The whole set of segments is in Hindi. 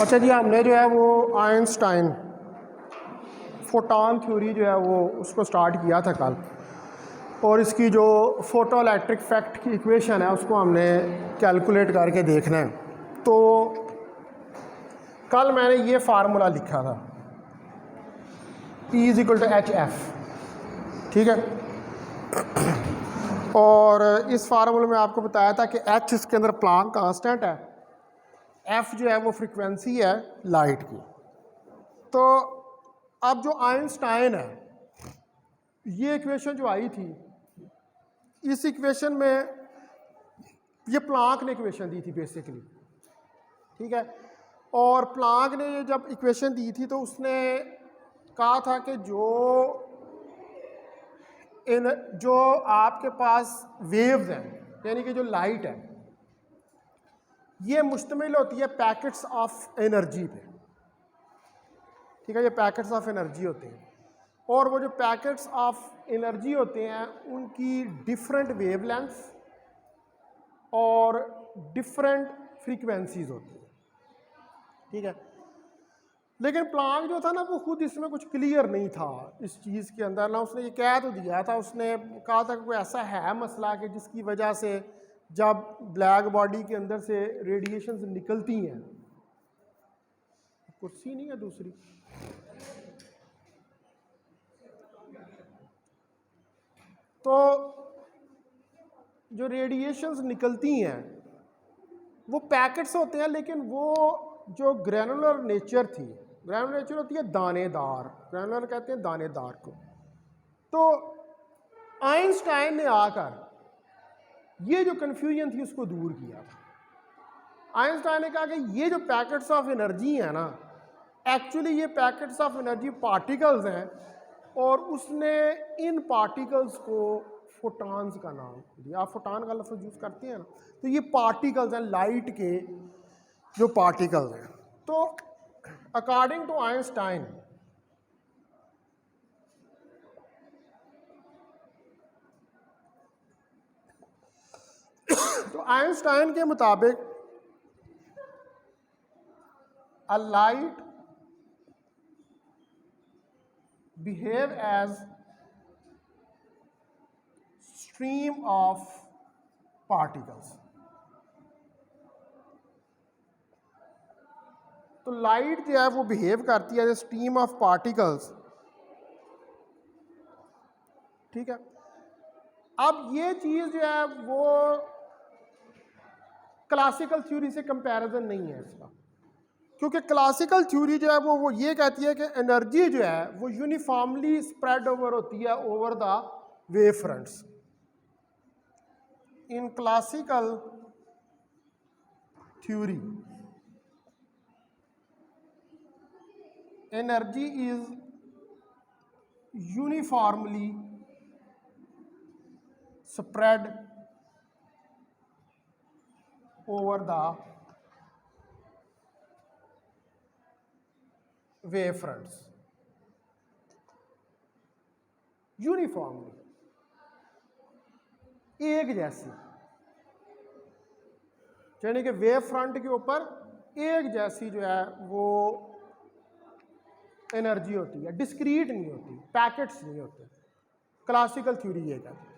अच्छा जी, हमने जो है वो आइंस्टाइन फोटॉन थ्योरी जो है वो उसको स्टार्ट किया था कल, और इसकी जो फोटो इलेक्ट्रिक फैक्ट की इक्वेशन है उसको हमने कैलकुलेट करके देखना है। तो कल मैंने ये फार्मूला लिखा था E = HF, ठीक है। और इस फार्मूले में आपको बताया था कि H इसके अंदर प्लांक कांस्टेंट है, F जो है वो फ्रीक्वेंसी है लाइट की। तो अब जो आइंस्टाइन है, ये इक्वेशन जो आई थी, इस इक्वेशन में ये प्लांक ने इक्वेशन दी थी बेसिकली, ठीक है। और प्लांक ने ये जब इक्वेशन दी थी तो उसने कहा था कि जो आपके पास वेव्स हैं, यानी कि जो लाइट है, ये मुश्तमिल होती है पैकेट्स ऑफ एनर्जी पे, ठीक है। ये पैकेट्स ऑफ एनर्जी होते हैं, और वो जो पैकेट्स ऑफ एनर्जी होते हैं उनकी डिफरेंट वेवलेंथ्स और डिफरेंट फ्रीक्वेंसीज होती हैं, ठीक है। लेकिन प्लांक जो था ना, वो खुद इसमें कुछ क्लियर नहीं था इस चीज़ के अंदर ना। उसने ये कह तो दिया था, उसने कहा था कि कोई ऐसा है मसला कि जिसकी वजह से जब ब्लैक बॉडी के अंदर से रेडिएशंस निकलती हैं, कुर्सी नहीं है दूसरी, तो जो रेडिएशंस निकलती हैं वो पैकेट्स होते हैं, लेकिन वो जो ग्रैनुलर नेचर थी, ग्रैनुलर नेचर होती है दानेदार, ग्रैनुलर कहते हैं दानेदार को। तो आइंस्टाइन ने आकर ये जो कन्फ्यूजन थी उसको दूर किया था। आइंस्टाइन ने कहा कि ये जो पैकेट्स ऑफ एनर्जी है ना, एक्चुअली ये पैकेट्स ऑफ एनर्जी पार्टिकल्स हैं, और उसने इन पार्टिकल्स को फोटॉन्स का नाम दिया। आप फोटॉन का लफ्ज़ यूज़ करते हैं ना, तो ये पार्टिकल्स हैं, लाइट के जो पार्टिकल्स हैं। तो अकॉर्डिंग टू आइंस्टाइन, तो आइंस्टाइन के मुताबिक a light behave as stream of particles. तो लाइट जो है वो बिहेव करती है एज स्ट्रीम ऑफ पार्टिकल्स, ठीक है। अब ये चीज़ जो है वो क्लासिकल थ्योरी से कंपैरिजन नहीं है इसका, क्योंकि क्लासिकल थ्योरी जो है वो ये कहती है कि एनर्जी जो है वो यूनिफॉर्मली स्प्रेड ओवर होती है over the wave fronts. In classical theory energy is uniformly spread over the wave fronts uniformly, एक जैसी, यानी कि वेव फ्रंट के ऊपर एक जैसी जो है वो एनर्जी होती है, डिस्क्रीट नहीं होती, पैकेट्स नहीं होते। क्लासिकल थ्योरी ये कहती है,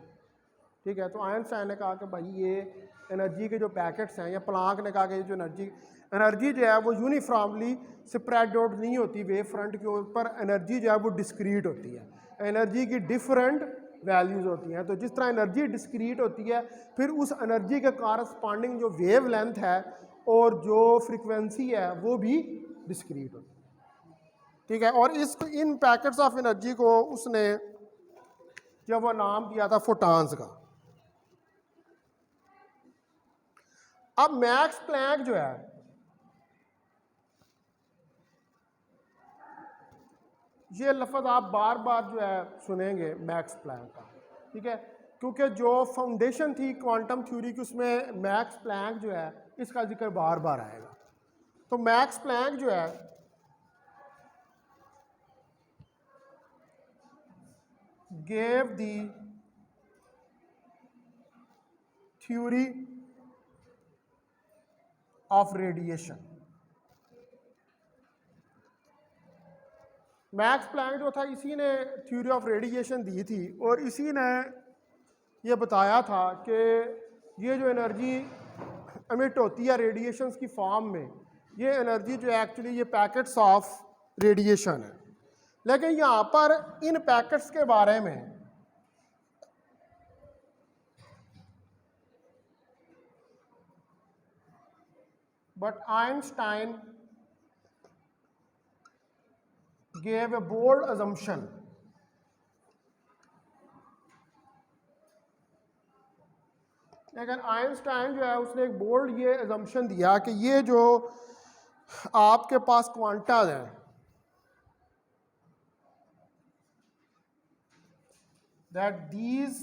ठीक है। तो आइंस्टाइन ने कहा कि भाई ये एनर्जी के जो पैकेट्स हैं, या प्लांक ने कहा कि जो एनर्जी जो है वो यूनिफॉर्मली स्प्रेड आउट नहीं होती वेव फ्रंट के ऊपर, एनर्जी जो है वो डिस्क्रीट होती है, एनर्जी की डिफरेंट वैल्यूज़ होती हैं। तो जिस तरह एनर्जी डिस्क्रीट होती है, फिर उस एनर्जी के कॉरस्पॉन्डिंग जो वेव लेंथ है और जो फ्रिक्वेंसी है वो भी डिस्क्रीट होती है, ठीक है। और इन पैकेट्स ऑफ एनर्जी को उसने जब वो नाम दिया था फोटॉन्स का। अब मैक्स प्लैंक जो है, ये लफ्ज़ आप बार बार जो है सुनेंगे मैक्स प्लैंक का, ठीक है, क्योंकि जो फाउंडेशन थी क्वांटम थ्योरी की उसमें मैक्स प्लैंक जो है इसका जिक्र बार बार आएगा। तो मैक्स प्लैंक जो है gave the theory of radiation, Max Planck जो था इसी ने थ्योरी ऑफ रेडिएशन दी थी और इसी ने ये बताया था कि ये जो एनर्जी एमिट होती है रेडिएशंस की फॉर्म में, ये एनर्जी जो है एक्चुअली ये पैकेट्स ऑफ रेडिएशन है। लेकिन यहाँ पर इन पैकेट्स के बारे में but Einstein gave a bold assumption लेकिन आइंस्टाइन जो है उसने एक बोल्ड ये assumption दिया कि ये जो आपके पास क्वांटाज हैं that these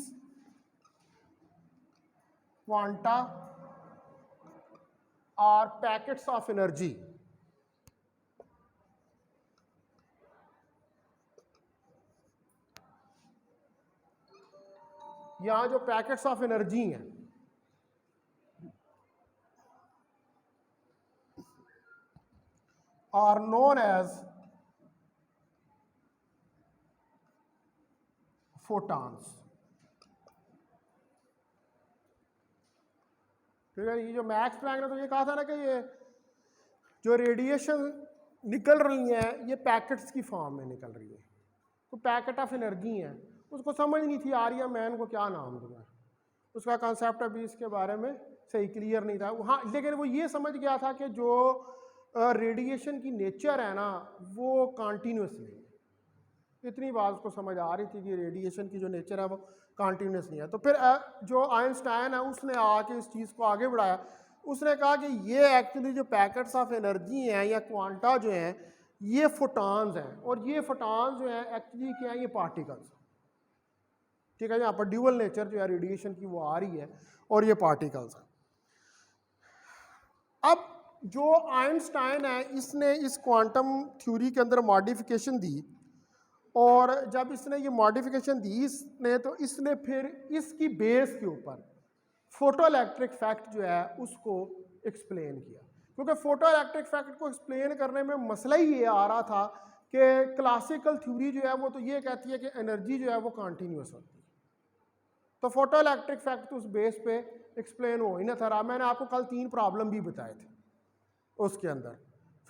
quanta are packets of energy यहाँ जो पैकेट्स ऑफ एनर्जी हैं आर नोन एज फोटॉन्स। ठीक है, ये जो मैक्स प्लैंक ने तो ये कहा था ना कि ये जो रेडिएशन निकल रही है ये पैकेट्स की फॉर्म में निकल रही है, तो पैकेट ऑफ एनर्जी है। उसको समझ नहीं थी आ रही है, मैं इनको क्या नाम दूंगा, उसका कॉन्सेप्ट अभी इसके बारे में सही क्लियर नहीं था। हाँ, लेकिन वो ये समझ गया था कि जो रेडिएशन की नेचर है ना वो कॉन्टीन्यूस नहीं है। इतनी बात उसको समझ आ रही थी कि रेडिएशन की जो नेचर है वो कॉन्टीन्यूस नहीं है। तो फिर जो आइंस्टाइन है उसने आके इस चीज़ को आगे बढ़ाया। उसने कहा कि ये एक्चुअली जो पैकेट्स ऑफ एनर्जी हैं या क्वांटा जो हैं ये फोटॉन्स हैं, और ये फोटॉन्स जो हैं एक्चुअली क्या है, ये पार्टिकल्स। ठीक है, यहाँ पर ड्यूअल नेचर जो है रेडिएशन की वो आ रही है और ये पार्टिकल्स हैं। अब जो आइंस्टाइन है इसने इस क्वांटम थ्योरी के अंदर मॉडिफिकेशन दी, और जब इसने ये मॉडिफिकेशन दी इसने, तो इसने फिर इसकी बेस के ऊपर फोटो इलेक्ट्रिक फैक्ट जो है उसको एक्सप्लेन किया। क्योंकि फोटो इलेक्ट्रिक फैक्ट को एक्सप्लेन करने में मसला ही ये आ रहा था कि क्लासिकल थ्योरी जो है वो तो ये कहती है कि एनर्जी जो है वो कॉन्टीन्यूस होती है, तो फोटो इलेक्ट्रिक फैक्ट तो उस बेस पे एक्सप्लेन हो ही ना था। मैंने आपको कल 3 प्रॉब्लम भी बताए थे, उसके अंदर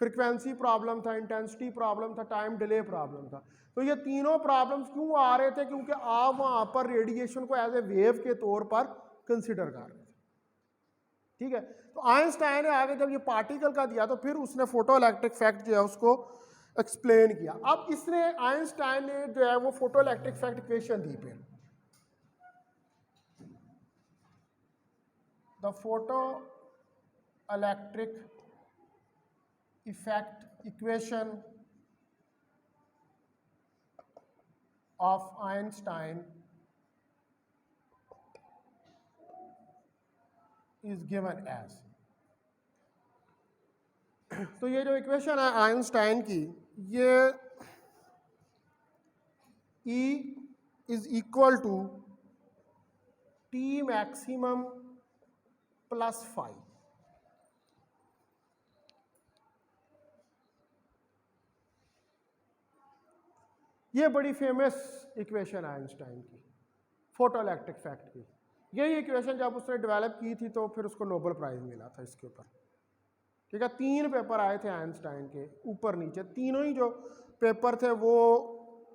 फ्रीक्वेंसी प्रॉब्लम था, इंटेंसिटी प्रॉब्लम था, टाइम डिले प्रॉब्लम था। तो ये तीनों प्रॉब्लम्स क्यों आ रहे थे, क्योंकि आप वहाँ पर रेडिएशन को एज ए वेव के तौर पर कंसिडर कर रहे थे। ठीक है, तो आइंस्टाइन ने आगे जब ये पार्टिकल का दिया तो फिर उसने फोटो इलेक्ट्रिक फैक्ट जो है उसको एक्सप्लेन किया। अब इसने आइंस्टाइन ने जो है वो फोटो इलेक्ट्रिक फैक्ट इक्वेशन दी, फिर the photoelectric effect equation of Einstein is given as। तो ये जो इक्वेशन है आइंस्टाइन की, ये E is equal to T maximum plus 5। ये बड़ी फेमस इक्वेशन है आइंस्टाइन की फोटो इलेक्ट्रिक फैक्ट की। यही इक्वेशन जब उसने डेवलप की थी तो फिर उसको नोबेल प्राइज मिला था इसके ऊपर। ठीक है, 3 पेपर आए थे आइंस्टाइन के, ऊपर नीचे तीनों ही जो पेपर थे वो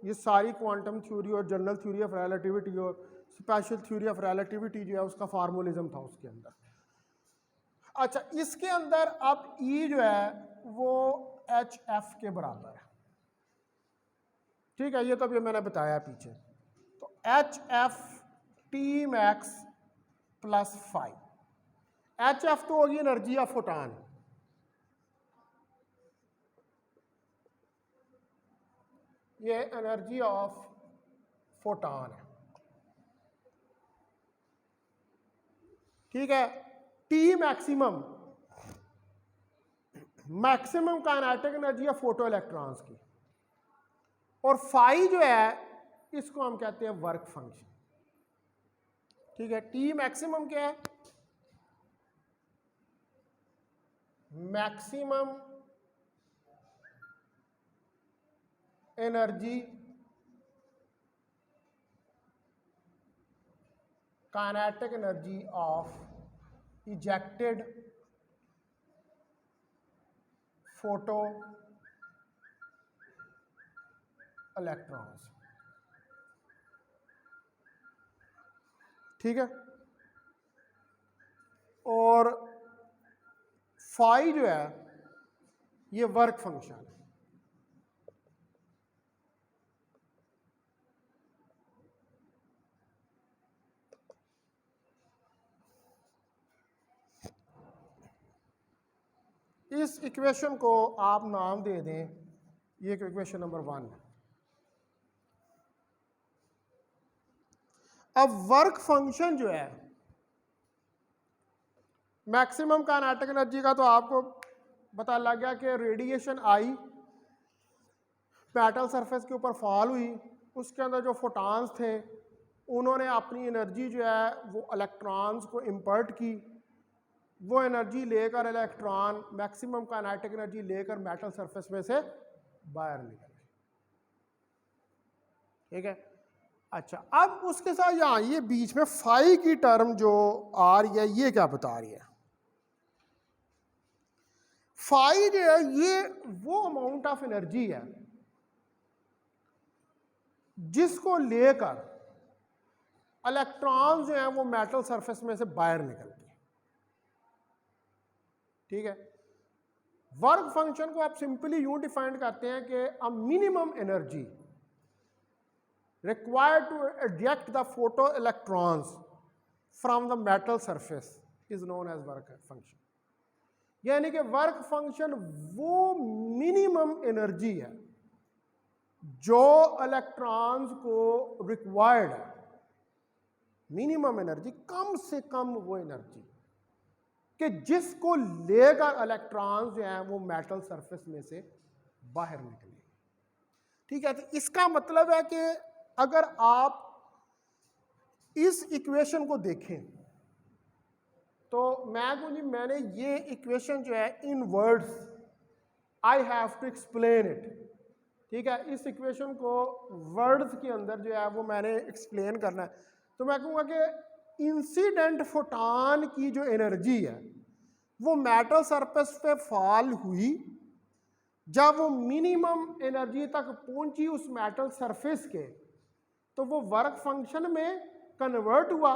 ये सारी क्वांटम थ्योरी और जनरल थ्योरी ऑफ रिलेटिविटी और स्पेशल थ्योरी ऑफ रिलेटिविटी जो है उसका फार्मूलिज्म था उसके अंदर। अच्छा, इसके अंदर अब E जो है वो HF के बराबर है। ठीक है, ये तो अभी मैंने बताया पीछे। तो HF T max plus 5। HF तो होगी एनर्जी ऑफ फोटॉन, ये एनर्जी ऑफ फोटॉन है। ठीक है, T maximum, maximum kinetic energy of photo electrons की, और फाई जो है इसको हम कहते हैं वर्क फंक्शन। ठीक है, T मैक्सिमम क्या है, maximum energy kinetic energy of ejected photo electrons. ठीक है, और फाई जो है ये वर्क फंक्शन है। इस इक्वेशन को आप नाम दे दें, ये इक्वेशन नंबर 1 है। अब वर्क फंक्शन जो है मैक्सिमम काइनेटिक एनर्जी का तो आपको पता लग गया कि रेडिएशन आई, मेटल सरफेस के ऊपर फॉल हुई, उसके अंदर जो फोटॉन्स थे उन्होंने अपनी एनर्जी जो है वो इलेक्ट्रॉन्स को इम्पर्ट की, वो एनर्जी लेकर इलेक्ट्रॉन मैक्सिमम काइनेटिक एनर्जी लेकर मेटल सरफेस में से बाहर निकले। ठीक है, अच्छा अब उसके साथ यहाँ ये बीच में फाई की टर्म जो आ रही है ये क्या बता रही है? फाई जो है ये वो अमाउंट ऑफ एनर्जी है जिसको लेकर इलेक्ट्रॉन जो है वो मेटल सरफेस में से बाहर निकलते हैं। ठीक है, वर्क फंक्शन को आप सिंपली यूं डिफाइन करते हैं कि a minimum energy required to eject the photo electrons from the metal surface is known as work function। यानी कि वर्क फंक्शन वो मिनिमम एनर्जी है जो इलेक्ट्रॉन्स को रिक्वायर्ड है, मिनिमम एनर्जी, कम से कम वो एनर्जी कि जिसको लेकर इलेक्ट्रॉन्स जो हैं वो मेटल सरफेस में से बाहर निकले। ठीक है, तो इसका मतलब है कि अगर आप इस इक्वेशन को देखें तो मैं कहूँ जी मैंने ये इक्वेशन जो है in words I have to explain it. ठीक है, इस इक्वेशन को वर्ड्स के अंदर जो है वो मैंने एक्सप्लेन करना है। तो मैं कहूँगा कि इंसिडेंट फोटॉन की जो एनर्जी है वो मेटल सरफेस पे फॉल हुई, जब वो मिनिमम एनर्जी तक पहुंची उस मेटल सरफेस के तो वो वर्क फंक्शन में कन्वर्ट हुआ।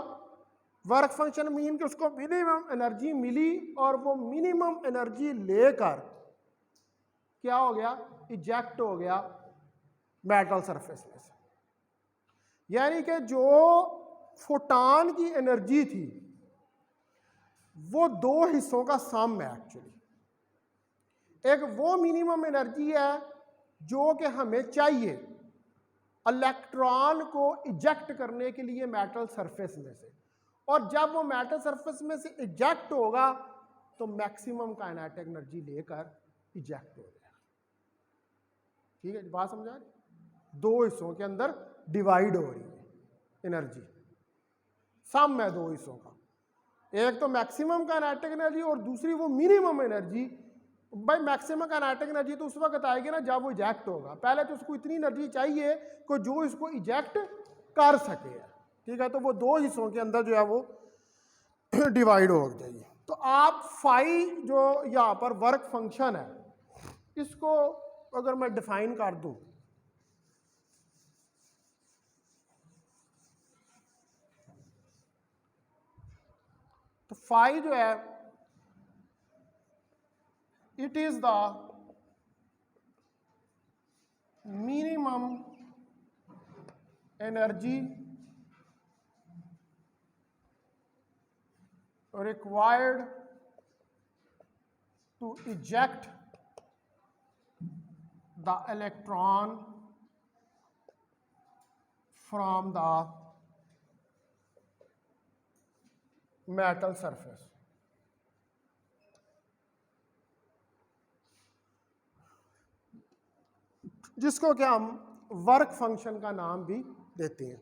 वर्क फंक्शन मीन कि उसको मिनिमम एनर्जी मिली और वो मिनिमम एनर्जी लेकर क्या हो गया, इजेक्ट हो गया मेटल सरफेस में से। यानी कि जो फोटॉन की एनर्जी थी वो दो हिस्सों का सम है एक्चुअली। एक वो मिनिमम एनर्जी है जो कि हमें चाहिए इलेक्ट्रॉन को इजेक्ट करने के लिए मेटल सरफेस में से, और जब वो मेटल सरफेस में से इजेक्ट होगा तो मैक्सिमम काइनेटिक एनर्जी लेकर इजेक्ट हो जाएगा। ठीक है, बात समझा रही? दो हिस्सों के अंदर डिवाइड हो रही है एनर्जी, सम है दो हिस्सों का, एक तो मैक्सिमम काइनेटिक एनर्जी और दूसरी वो मिनिमम एनर्जी। भाई मैक्सिमम काइनेटिक एनर्जी तो उस वक्त आएगी ना जब वो इजेक्ट होगा, पहले तो उसको इतनी एनर्जी चाहिए कि जो इसको इजेक्ट कर सके। ठीक है, तो वो दो हिस्सों के अंदर जो है वो डिवाइड हो जाएगी। तो आप फाई जो यहाँ पर वर्क फंक्शन है इसको अगर मैं डिफाइन कर दूं तो फाई जो है it is the minimum energy required to eject the electron from the metal surface। जिसको क्या हम वर्क फंक्शन का नाम भी देते हैं।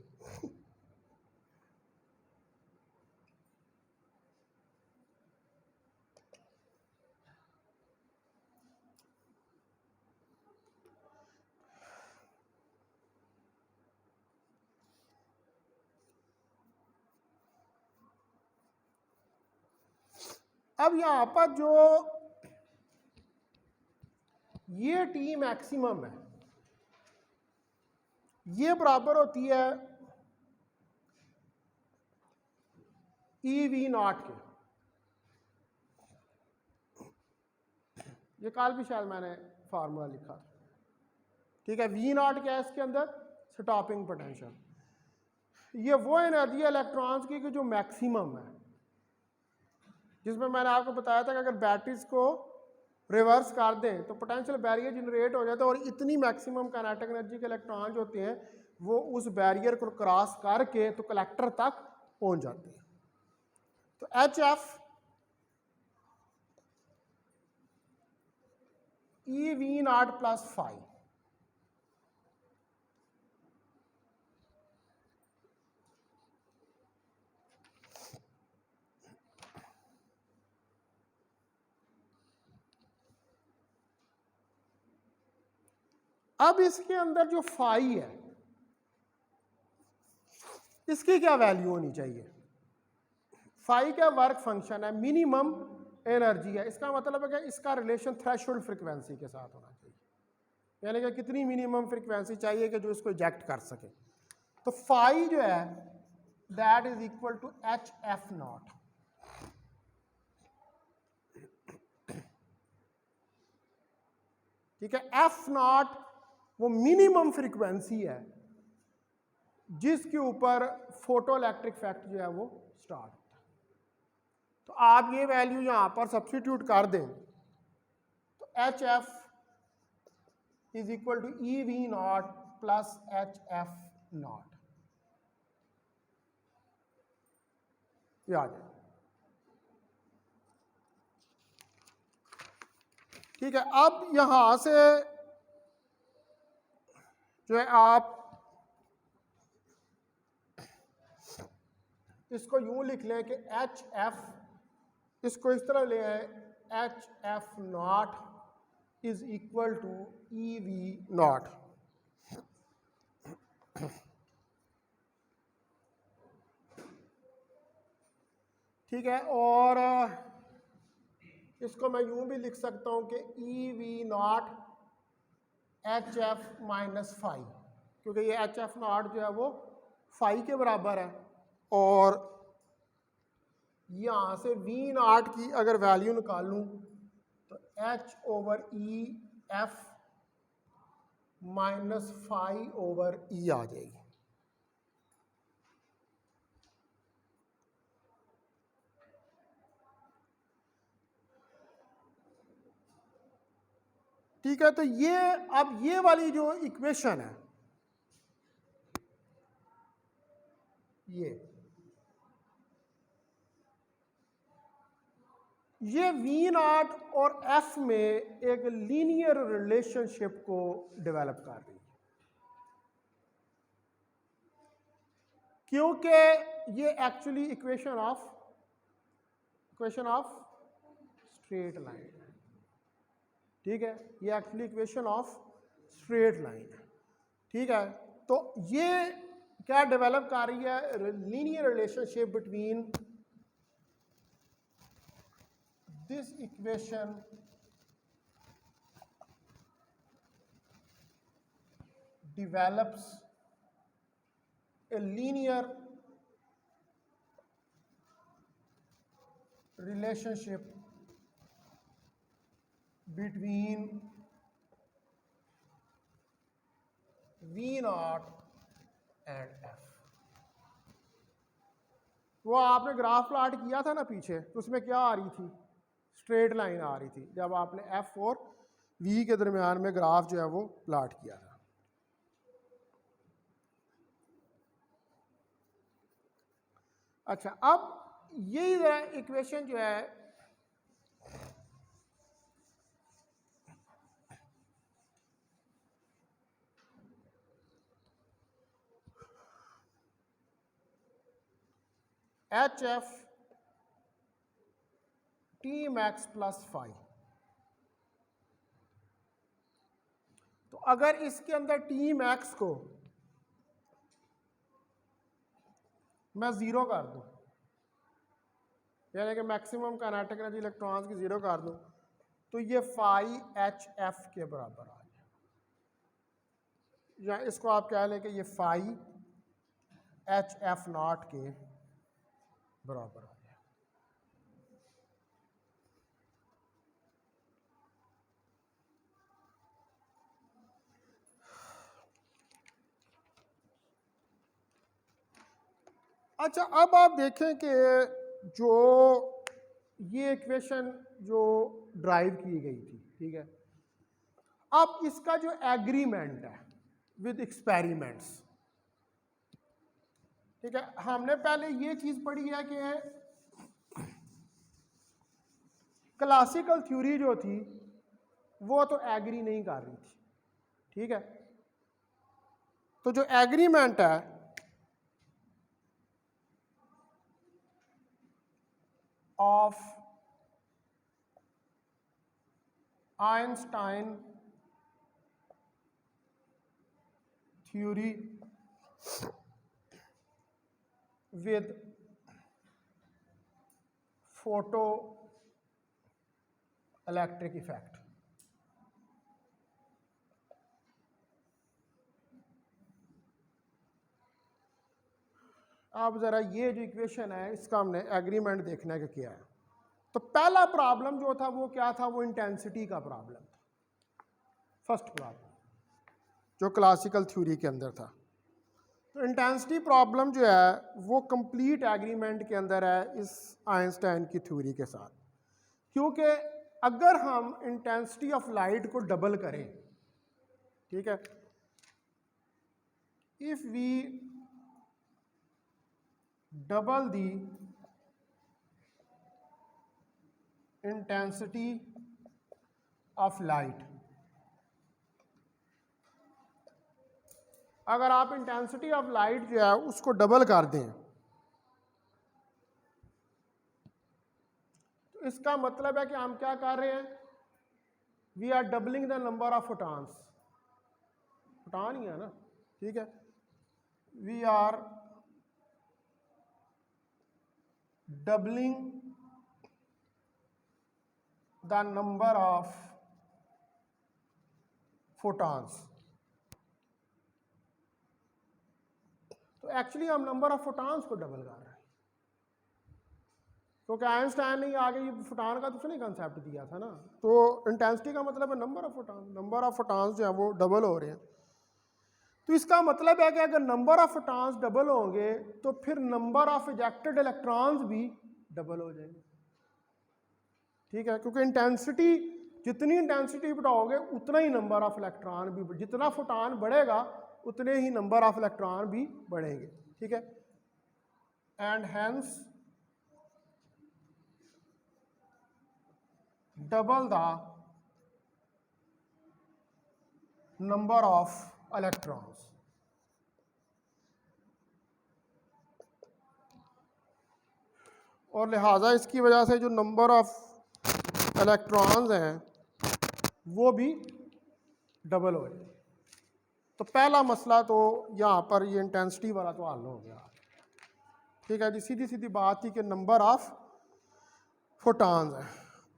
अब यहां पर जो ये टी मैक्सिमम है, ये बराबर होती है ई वी नॉट के। ये कल भी शायद मैंने फार्मूला लिखा था, ठीक है। वी नॉट क्या है इसके अंदर? Stopping potential. ये वो एनर्जी है इलेक्ट्रॉन्स की कि जो मैक्सिमम है, जिसमें मैंने आपको बताया था कि अगर बैटरीज को रिवर्स कर दें तो पोटेंशियल बैरियर जनरेट हो जाता है और इतनी मैक्सिमम काइनेटिक एनर्जी के इलेक्ट्रॉन जो होते हैं वो उस बैरियर को क्रॉस करके तो कलेक्टर तक पहुंच जाते हैं। तो H F E V not plus 5, अब इसके अंदर जो फाई है इसकी क्या वैल्यू होनी चाहिए? फाई क्या वर्क फंक्शन है, मिनिमम एनर्जी है। इसका मतलब है कि इसका रिलेशन थ्रेशोल्ड फ्रीक्वेंसी के साथ होना चाहिए, यानी कि कितनी मिनिमम फ्रीक्वेंसी चाहिए कि जो इसको इजेक्ट कर सके। तो फाई जो है that is equal to H F not. ठीक है, एफ नॉट वो मिनिमम फ्रीक्वेंसी है जिसके ऊपर फोटो इलेक्ट्रिक इफेक्ट जो है वो स्टार्ट होता है। तो आप ये वैल्यू यहां पर सब्स्टिट्यूट कर दें तो H F is equal to E V not plus H F not, ये आ जाए। ठीक है, अब यहां से जो है आप इसको यूं लिख लें कि एच एफ, इसको इस तरह ले आए, H F not is equal to E V not. ठीक है, और इसको मैं यूं भी लिख सकता हूं कि ई V not H F minus 5, क्योंकि ये एच एफ नॉट जो है वो 5 के बराबर है, और यहां से वी नॉट की अगर वैल्यू निकालूं तो H over E F minus 5 over E आ जाएगी। ठीक है, तो ये अब ये वाली जो इक्वेशन है ये वी नॉट और एफ में एक लीनियर रिलेशनशिप को डेवलप कर रही है, क्योंकि ये actually equation of straight line है। ठीक है, ये actually equation of straight line है। ठीक है, तो ये क्या डेवलप कर रही है? Linear relationship between this equation develops a linear relationship between V naught and F। वो आपने ग्राफ प्लॉट किया था ना पीछे, तो उसमें क्या आ रही थी? स्ट्रेट लाइन आ रही थी जब आपने F और V के दरमियान में ग्राफ जो है वो प्लॉट किया था। अच्छा, अब यही इक्वेशन जो है H F T max plus 5, तो अगर इसके अंदर टी मैक्स को मैं 0 कर दूं यानी कि मैक्सिमम काइनेटिक एनर्जी इलेक्ट्रॉन्स की ज़ीरो कर दूँ तो ये फाई एच एफ के बराबर आ गया, या इसको आप कह लें कि ये फाई एच एफ नॉट के बराबर आ गया। अच्छा, अब आप देखें कि जो ये इक्वेशन जो ड्राइव की गई थी, ठीक है, अब इसका जो एग्रीमेंट है विद एक्सपेरिमेंट्स, ठीक है, हमने पहले ये चीज़ पढ़ी है कि क्लासिकल थ्योरी जो थी वो तो एग्री नहीं कर रही थी, ठीक है, तो जो एग्रीमेंट है of Einstein theory with photoelectric effect, अब ज़रा ये जो इक्वेशन है इसका हमने एग्रीमेंट देखना है कि क्या है। तो पहला प्रॉब्लम जो था वो क्या था, वो इंटेंसिटी का प्रॉब्लम था, फर्स्ट प्रॉब्लम जो क्लासिकल थ्योरी के अंदर था। तो इंटेंसिटी प्रॉब्लम जो है वो कंप्लीट एग्रीमेंट के अंदर है इस आइंस्टाइन की थ्योरी के साथ, क्योंकि अगर हम इंटेंसिटी ऑफ लाइट को डबल करें, ठीक है, if we double the intensity of light, अगर आप इंटेंसिटी ऑफ लाइट जो है उसको डबल कर दें तो इसका मतलब है कि हम क्या कर रहे हैं, we are doubling the number of photons, photon ही है ना, ठीक है, we are doubling the number of photons. तो एक्चुअली हम नंबर ऑफ फोटॉन्स को डबल कर रहे हैं, क्योंकि आइंस्टाइन ने आगे ये फोटॉन का तो उसने कंसेप्ट दिया था ना, तो इंटेंसिटी का मतलब है number of photon, number of photons जो है वो डबल हो रहे हैं। तो इसका मतलब है कि अगर नंबर ऑफ फोटॉन्स डबल होंगे तो फिर नंबर ऑफ इजेक्टेड इलेक्ट्रॉन्स भी डबल हो जाएंगे, ठीक है, क्योंकि इंटेंसिटी, जितनी इंटेंसिटी बढ़ाओगे उतना ही नंबर ऑफ इलेक्ट्रॉन भी, जितना फोटॉन बढ़ेगा उतने ही नंबर ऑफ इलेक्ट्रॉन भी बढ़ेंगे, ठीक है, and hence double the number of electrons. और लिहाजा इसकी वजह से जो नंबर ऑफ इलेक्ट्रॉन्स हैं वो भी डबल हो जाए। तो पहला मसला तो यहाँ पर ये इंटेंसिटी वाला तो हल हो गया, ठीक है जी, सीधी सीधी बात थी कि नंबर ऑफ फोटॉन्स है।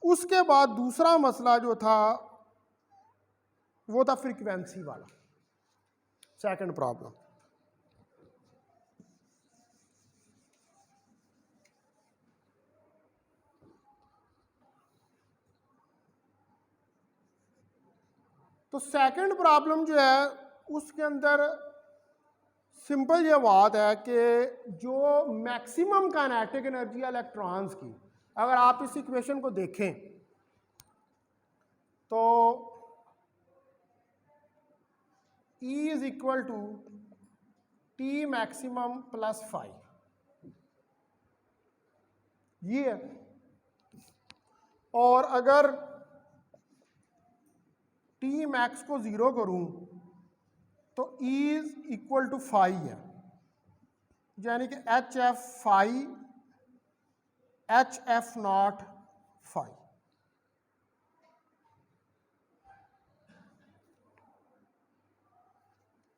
उसके बाद दूसरा मसला जो था वो था फ्रीक्वेंसी वाला, सेकंड प्रॉब्लम। तो सेकंड प्रॉब्लम जो है उसके अंदर सिंपल ये बात है कि जो मैक्सिमम काइनेटिक एनर्जी इलेक्ट्रॉन्स की, अगर आप इस इक्वेशन को देखें तो E is equal to T maximum plus 5, ये है। और अगर टी मैक्स को 0 करूं तो E इज इक्वल टू 5 है, यानी कि H F 5 H F not 5।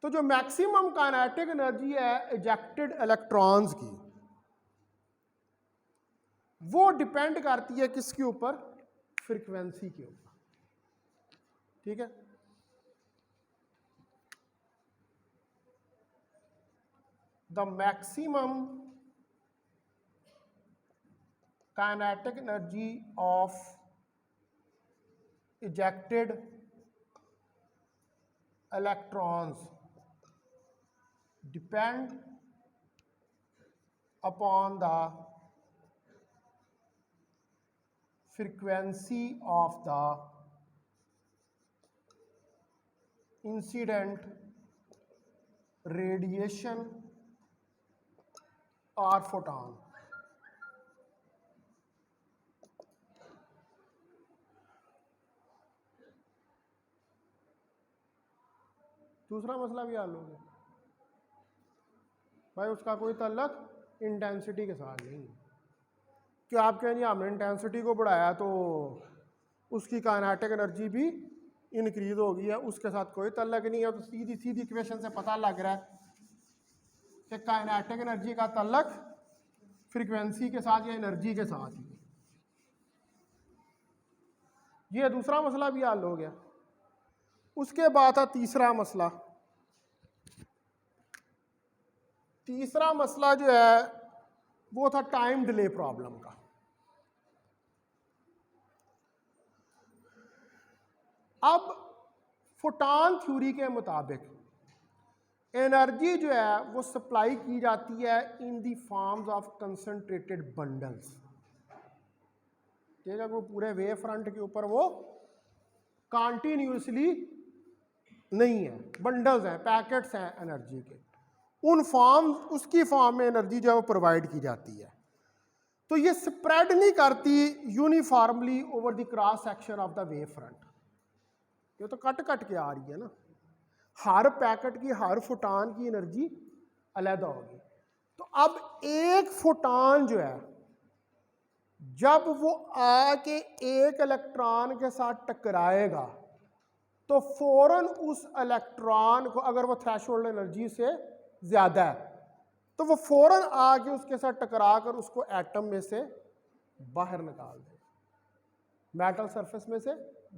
तो जो मैक्सिमम काइनेटिक एनर्जी है इजेक्टेड इलेक्ट्रॉन्स की, वो डिपेंड करती है किसके ऊपर? फ्रीक्वेंसी के ऊपर। ठीक है, the maximum kinetic energy of ejected electrons depend upon the frequency of the incident radiation or photon। दूसरा मसला भी हल हो गया भाई, उसका कोई ताल्लुक इंटेंसिटी के साथ नहीं है कि आप कहें हमने इंटेंसिटी को बढ़ाया तो उसकी काइनेटिक एनर्जी भी इंक्रीज हो गई है, उसके साथ कोई ताल्लुक नहीं है। तो सीधी सीधी इक्वेशन से पता लग रहा है कि काइनेटिक एनर्जी का ताल्लुक फ्रीक्वेंसी के साथ या एनर्जी के साथ ही। ये दूसरा मसला भी हल हो गया। उसके बाद था तीसरा मसला। तीसरा मसला जो है वो था टाइम डिले प्रॉब्लम का। अब फोटॉन थ्योरी के मुताबिक एनर्जी जो है वो सप्लाई की जाती है in the forms of concentrated bundles. ठीक है, वो पूरे वेव फ्रंट के ऊपर वो कॉन्टिन्यूसली नहीं है, बंडल्स हैं, पैकेट्स हैं एनर्जी के। उन फॉर्म, उसकी फॉर्म में एनर्जी जो है वो प्रोवाइड की जाती है। तो ये स्प्रेड नहीं करती uniformly over the cross section of the wave front. ये तो कट कट के आ रही है ना, हर पैकेट की, हर फोटॉन की एनर्जी अलग होगी। तो अब एक फोटॉन जो है जब वो आके एक इलेक्ट्रॉन के साथ टकराएगा तो फौरन उस इलेक्ट्रॉन को, अगर वो थ्रेशोल्ड एनर्जी से ज्यादा है, तो वो फौरन आके उसके साथ टकरा कर उसको एटम में से बाहर निकाल देगा, मेटल सरफेस में से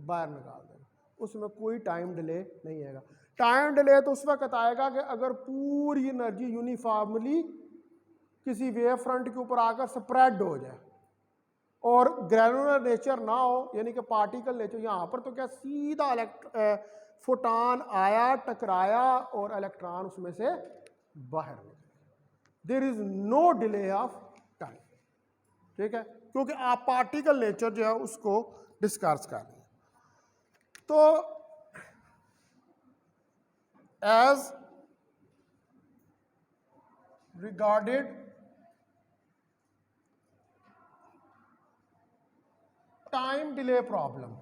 बाहर निकाल देगा। उसमें कोई टाइम डिले नहीं आएगा। टाइम डिले तो उस वक्त आएगा कि अगर पूरी एनर्जी यूनिफॉर्मली किसी वेव फ्रंट के ऊपर आकर स्प्रेड हो जाए और ग्रैनुलर नेचर ना हो, यानी कि पार्टिकल नेचर। यहाँ पर तो क्या सीधा फोटॉन आया, टकराया और इलेक्ट्रॉन उसमें से बाहर निकले। There is no delay of time. ठीक है, क्योंकि आप पार्टिकल नेचर जो है उसको डिस्कस कर रहे हैं। तो as regarded time delay problem,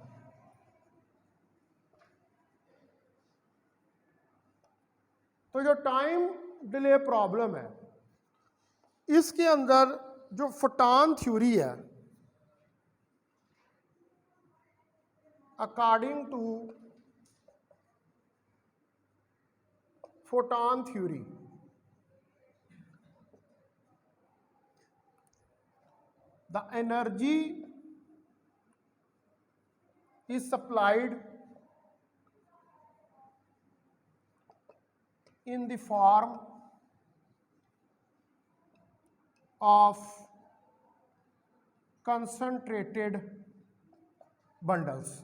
तो जो टाइम डिले प्रॉब्लम है इसके अंदर जो फोटॉन थ्योरी है, according to photon theory, the energy is supplied in the form of concentrated bundles।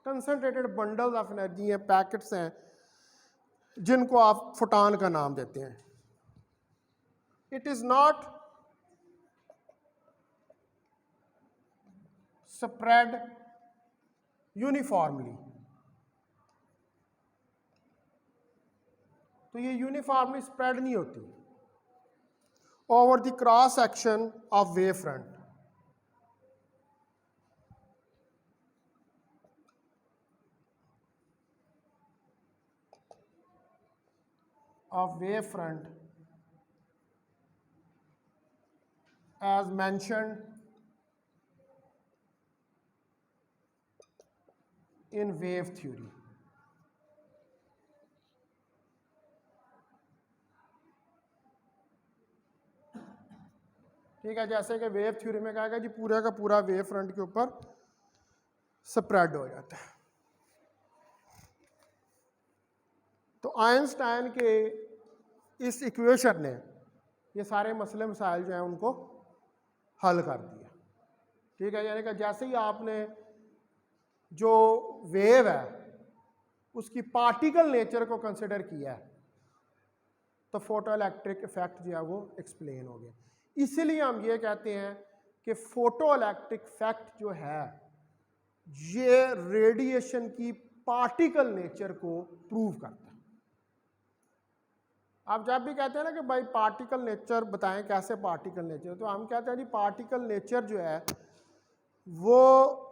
Concentrated bundles of energy हैं, पैकेट्स हैं, जिनको आप फोटॉन का नाम देते हैं। It is not spread uniformly. तो ये यूनिफॉर्मली स्प्रेड नहीं होती over the cross section of wave front. of wave front as mentioned in wave theory। ठीक है, जैसे कि वेव थ्योरी में कहा गया जी पूरा का पूरा वेव फ्रंट के ऊपर स्प्रेड हो जाता है। तो आइंस्टाइन के इस इक्वेशन ने ये सारे मसले मसाइल जो हैं उनको हल कर दिया। ठीक है, यानी कि जैसे ही आपने जो वेव है उसकी पार्टिकल नेचर को कंसिडर किया है तो फोटो इलेक्ट्रिक इफेक्ट जो है वो एक्सप्लेन हो गया। इसीलिए हम ये कहते हैं कि फोटो इलेक्ट्रिक इफेक्ट जो है ये रेडिएशन की पार्टिकल नेचर को प्रूव करता है। आप जब भी कहते हैं ना कि भाई पार्टिकल नेचर बताएं कैसे पार्टिकल नेचर, तो हम कहते हैं जी पार्टिकल नेचर जो है वो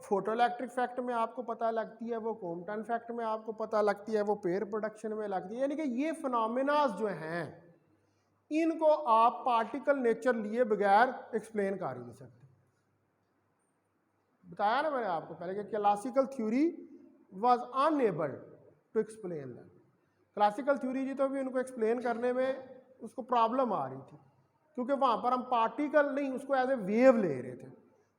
फोटो इलेक्ट्रिक इफेक्ट में आपको पता लगती है, वो कॉम्पटन इफेक्ट में आपको पता लगती है, वो पेयर प्रोडक्शन में लगती है। यानी कि ये फिनोमेनास जो हैं इनको आप पार्टिकल नेचर लिए बगैर एक्सप्लेन कर ही नहीं सकते। बताया ना मैंने आपको पहले कि classical theory was unable to explain that. Classical theory जी तो भी उनको एक्सप्लेन करने में उसको प्रॉब्लम आ रही थी, क्योंकि वहाँ पर हम पार्टिकल नहीं उसको एज ए वेव ले रहे थे,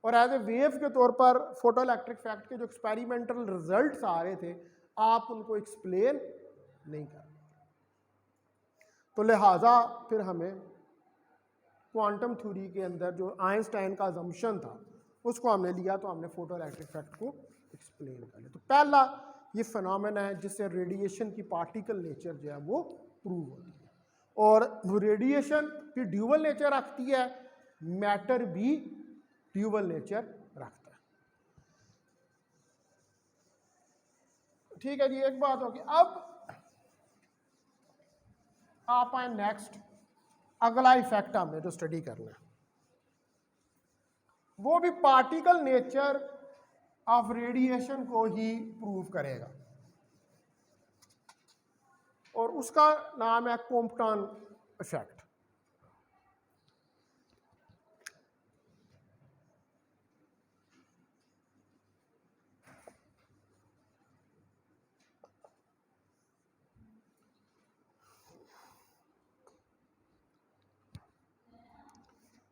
और एज ए वेव के तौर पर फोटो इलेक्ट्रिक इफेक्ट के जो एक्सपेरिमेंटल रिजल्ट्स आ रहे थे आप उनको एक्सप्लेन नहीं कर रहे। तो लिहाजा फिर हमें क्वांटम थ्योरी के अंदर जो आइंस्टाइन का अजम्पशन था उसको हमने लिया, तो हमने फोटो इलेक्ट्रिक इफेक्ट को एक्सप्लेन कर लिया। तो पहला ये फिनोमेना है जिससे रेडिएशन की पार्टिकल नेचर जो है वो प्रूव होती है, और रेडिएशन की ड्यूअल नेचर रखती है, मैटर भी ड्यूअल नेचर रखता है। ठीक है जी, एक बात होगी। अब आप आए नेक्स्ट, अगला इफेक्ट हमने जो स्टडी करना है वो भी पार्टिकल नेचर ऑफ रेडिएशन को ही प्रूव करेगा, और उसका नाम है कॉम्पटन इफेक्ट।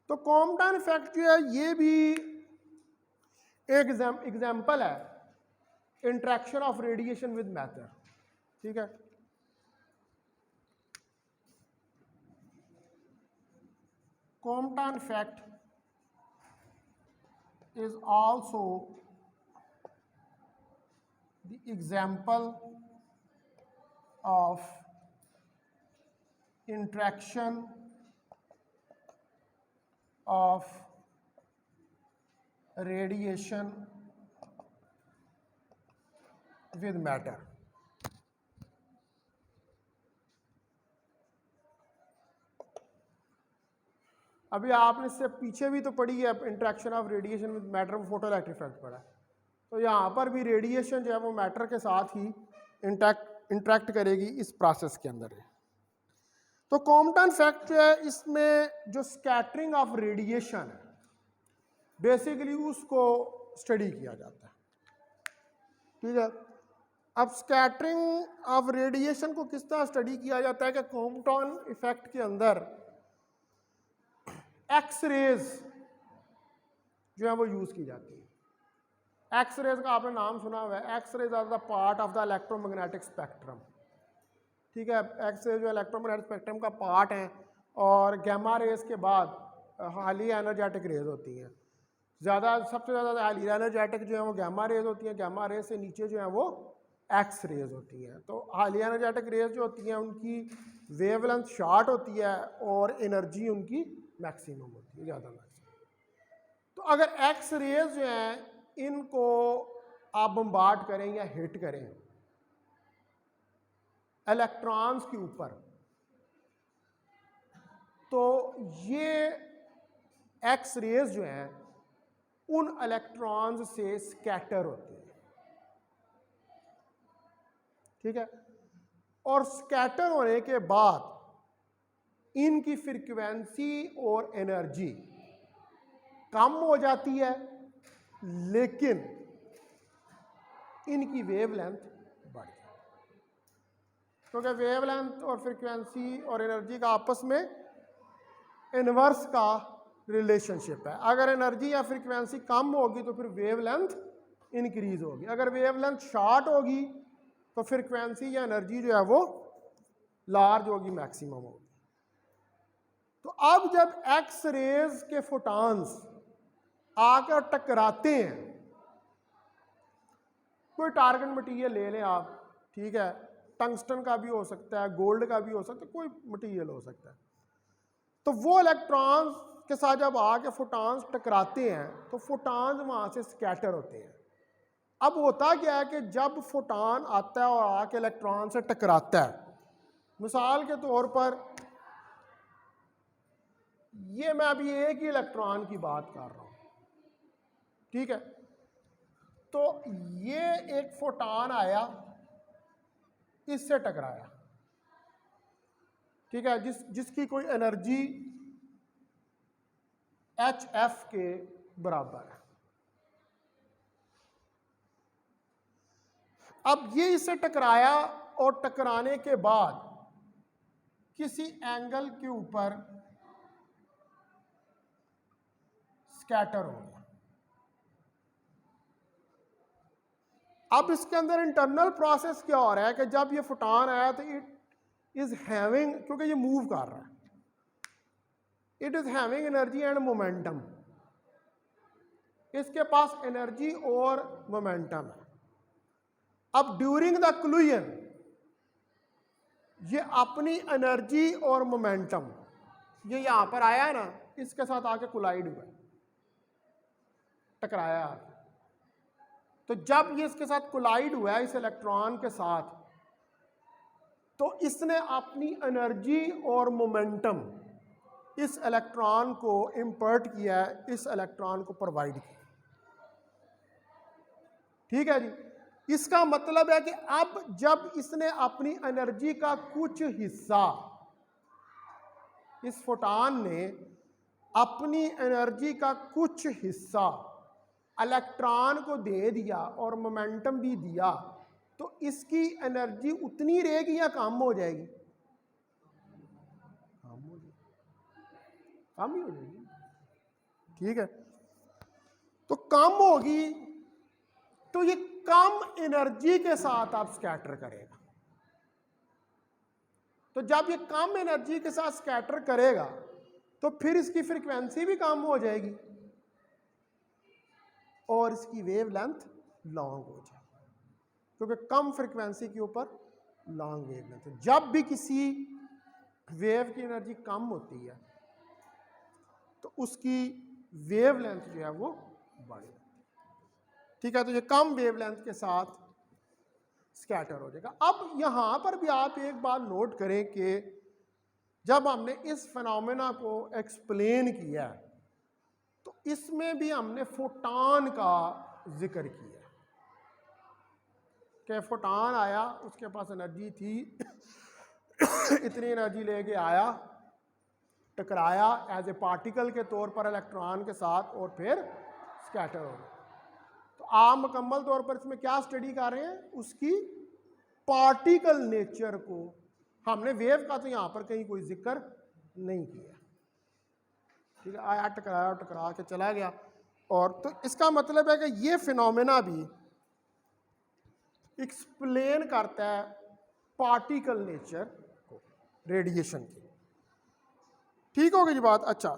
तो कॉम्पटन इफेक्ट जो है ये भी एक एग्जाम्पल है interaction of radiation with matter. ठीक है, Compton effect is also the example of interaction of radiation with matter। अभी आपने इससे पीछे भी तो पढ़ी है interaction of radiation with matter, photo electric effect पढ़ा है, तो यहाँ पर भी रेडिएशन जो है वो मैटर के साथ ही इंटरेक्ट करेगी इस प्रोसेस के अंदर। तो कॉम्पटन इफेक्ट जो है इसमें जो स्कैटरिंग ऑफ रेडिएशन है बेसिकली उसको स्टडी किया जाता है। ठीक है, अब स्कैटरिंग ऑफ रेडिएशन को किस तरह स्टडी किया जाता है कि कॉम्पटन इफेक्ट के अंदर एक्स रेज जो है वो यूज की जाती है। एक्स रेज का आपने नाम सुना हुआ है, X rays are the part of the electromagnetic spectrum. ठीक है, एक्स रेज जो इलेक्ट्रोमैग्नेटिक स्पेक्ट्रम का पार्ट है, और गैमा रेज के बाद हाईली एनर्जेटिक रेज होती हैं। सबसे ज़्यादा हाईली एनर्जेटिक जो है वो गैमा रेज होती हैं, गैमा रेज से नीचे जो है वो एक्स रेज होती हैं। तो हाईली एनर्जेटिक रेज जो होती हैं उनकी वेवलेंथ शॉर्ट होती है और एनर्जी उनकी मैक्सिमम होती है, ज़्यादा मैक्सिमम। तो अगर एक्स रेज जो हैं इनको आप बम्बार्ड करें या हिट करें इलेक्ट्रॉन्स के ऊपर, तो ये एक्स रेज जो हैं उन इलेक्ट्रॉन्स से स्कैटर होते हैं। ठीक है, और स्कैटर होने के बाद इनकी फ्रीक्वेंसी और एनर्जी कम हो जाती है, लेकिन इनकी वेवलेंथ बढ़ जाती है, क्योंकि वेवलेंथ और फ्रीक्वेंसी और एनर्जी का आपस में इनवर्स का रिलेशनशिप है। अगर एनर्जी या फ्रीक्वेंसी कम होगी तो फिर वेवलेंथ इंक्रीज होगी, अगर वेवलेंथ शॉर्ट होगी तो फ्रीक्वेंसी या एनर्जी जो है वो लार्ज होगी, मैक्सिमम होगी। तो अब जब एक्स रेज के फोटॉन्स आकर टकराते हैं, कोई टारगेट मटेरियल ले लें आप, ठीक है, टंगस्टन का भी हो सकता है, गोल्ड का भी हो सकता है, कोई मटेरियल हो सकता है। तो वो इलेक्ट्रॉन्स के साथ जब आके फोटॉन्स टकराते हैं तो फोटॉन्स वहाँ से स्कैटर होते हैं। अब होता क्या है कि जब फोटॉन आता है और आके इलेक्ट्रॉन से टकराता है, मिसाल के तौर पर ये मैं अभी एक ही इलेक्ट्रॉन की बात कर रहा हूँ, ठीक है, तो ये एक फोटॉन आया, इससे टकराया, ठीक है, जिसकी कोई एनर्जी HF के बराबर है। अब ये इससे टकराया और टकराने के बाद किसी एंगल के ऊपर स्कैटर हो गया। अब इसके अंदर इंटरनल प्रोसेस क्या हो रहा है कि जब ये फोटॉन आया तो इट इज हैविंग, क्योंकि ये मूव कर रहा है, it is having energy and momentum, इसके पास एनर्जी और मोमेंटम है। अब ड्यूरिंग द कोलिजन ये अपनी एनर्जी और मोमेंटम, ये यहां पर आया है ना, इसके साथ आके कोलाइड हुआ, टकराया। तो जब ये इसके साथ कोलाइड हुआ है इस इलेक्ट्रॉन के साथ, तो इसने अपनी एनर्जी और मोमेंटम इस इलेक्ट्रॉन को इंपर्ट किया है, इस इलेक्ट्रॉन को प्रोवाइड किया, ठीक है जी। इसका मतलब है कि अब जब इसने अपनी एनर्जी का कुछ हिस्सा, इस फोटॉन ने अपनी एनर्जी का कुछ हिस्सा इलेक्ट्रॉन को दे दिया और मोमेंटम भी दिया, तो इसकी एनर्जी उतनी रहेगी या कम हो जाएगी? कम ही हो जाएगी, ठीक है। तो कम होगी तो ये कम एनर्जी के साथ आप स्कैटर करेगा। तो जब ये कम एनर्जी के साथ स्कैटर करेगा तो फिर इसकी फ्रीक्वेंसी भी कम हो जाएगी और इसकी वेवलेंथ लॉन्ग हो जाएगी, क्योंकि कम फ्रीक्वेंसी के ऊपर लॉन्ग वेवलेंथ। जब भी किसी वेव की एनर्जी कम होती है तो उसकी वेवलेंथ जो है वो बढ़ जाती है, ठीक है। तो ये कम वेवलेंथ के साथ स्कैटर हो जाएगा। अब यहां पर भी आप एक बात नोट करें कि जब हमने इस फिनोमेना को एक्सप्लेन किया तो इसमें भी हमने फोटॉन का जिक्र किया कि फोटॉन आया, उसके पास एनर्जी थी, इतनी एनर्जी लेके आया, टकराया एज ए पार्टिकल के तौर पर इलेक्ट्रॉन के साथ और फिर स्कैटर हो गया। तो आप मुकम्मल तौर पर इसमें क्या स्टडी कर रहे हैं? उसकी पार्टिकल नेचर को। हमने वेव का तो यहाँ पर कहीं कोई जिक्र नहीं किया, ठीक है। आया, टकराया, टकरा के चला गया। और तो इसका मतलब है कि ये फिनोमेना भी एक्सप्लेन करता है पार्टिकल नेचर को, रेडिएशन की। ठीक होगी जी बात? अच्छा,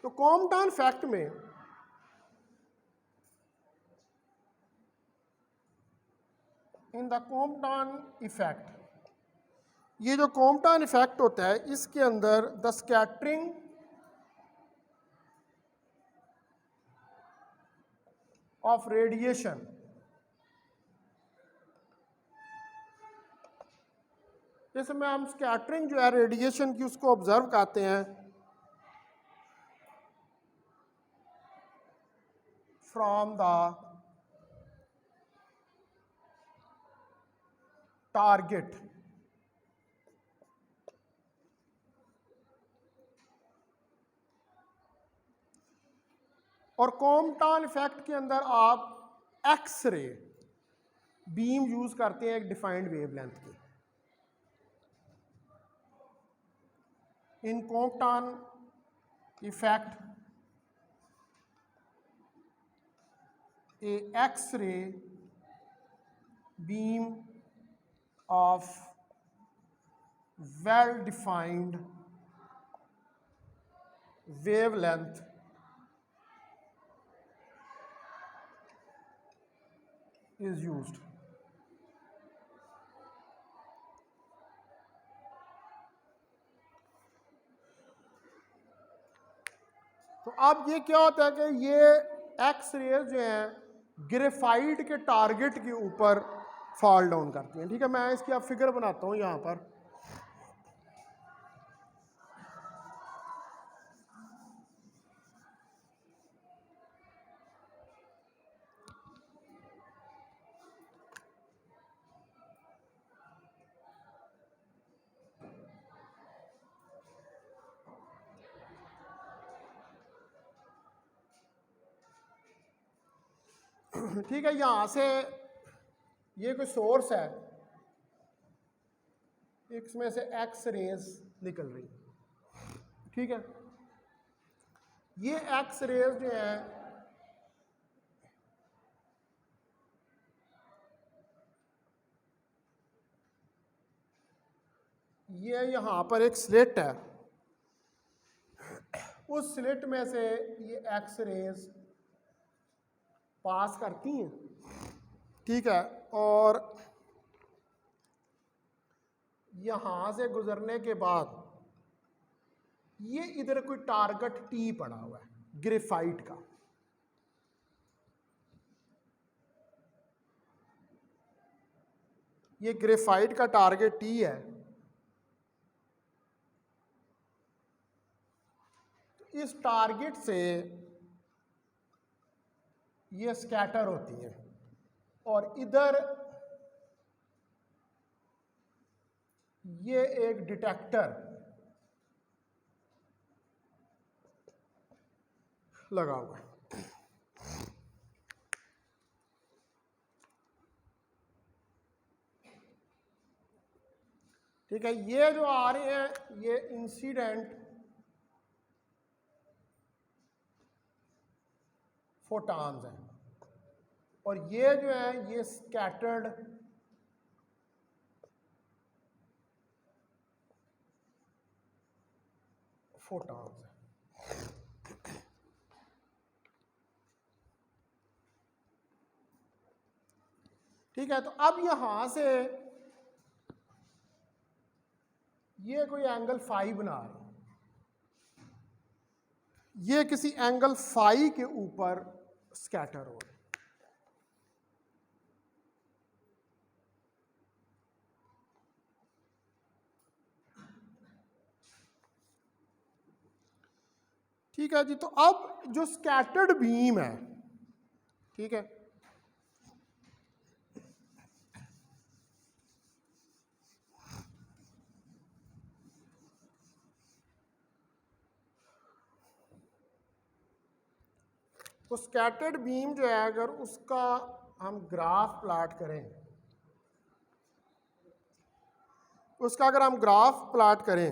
तो कॉम्पटन फैक्ट में इन द कॉम्पटन इफेक्ट, ये जो कॉम्पटन इफेक्ट होता है इसके अंदर द स्कैटरिंग ऑफ रेडिएशन, इसमें हम स्कैटरिंग जो है रेडिएशन की उसको ऑब्जर्व करते हैं फ्रॉम द टारगेट। और कॉम्पटन इफेक्ट के अंदर आप एक्स रे बीम यूज करते हैं एक डिफाइंड वेवलेंथ की। in Compton effect, a X-ray beam of well-defined wavelength is used. तो अब ये क्या होता है कि ये एक्स रेज जो हैं ग्रेफाइट के टारगेट के ऊपर फॉल डाउन करती हैं। ठीक है, मैं इसकी अब फिगर बनाता हूँ यहाँ पर। ठीक है, यहाँ से ये कोई सोर्स है, इसमें से एक्स रेज निकल रही है। ठीक है, ये एक्स रेज जो है ये यहाँ पर एक स्लिट है, उस स्लिट में से ये एक्स रेज पास करती हैं। ठीक है, और यहाँ से गुजरने के बाद ये इधर कोई टारगेट टी पड़ा हुआ है ग्रेफाइट का। ये ग्रेफाइट का टारगेट टी है। इस टारगेट से ये स्कैटर होती है और इधर ये एक डिटेक्टर लगा हुआ है। ठीक है, ये जो आ रहे हैं ये इंसिडेंट फोटॉन्स हैं और ये जो है ये स्कैटर्ड फोटॉन्स हैं। ठीक है, तो अब यहां से ये कोई एंगल फाई बना रहे हैं, ये किसी एंगल फाई के ऊपर स्कैटर हो रहे हैं। ठीक है जी, तो अब जो स्कैटर्ड बीम है, ठीक है, तो स्कैटर्ड बीम जो है अगर उसका हम ग्राफ प्लॉट करें, उसका अगर हम ग्राफ प्लॉट करें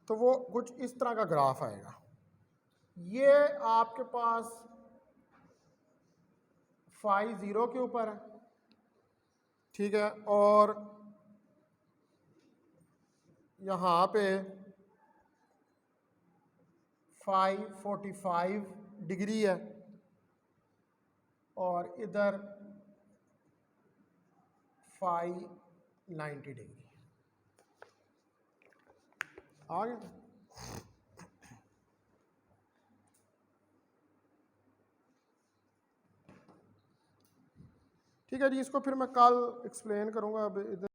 तो वो कुछ इस तरह का ग्राफ आएगा। ये आपके पास फाई 0 के ऊपर है, ठीक है, और यहाँ पे फाई 45 डिग्री है और इधर फाई 90 डिग्री। आ गया? ठीक है जी, इसको फिर मैं कल एक्सप्लेन करूँगा। अब इधर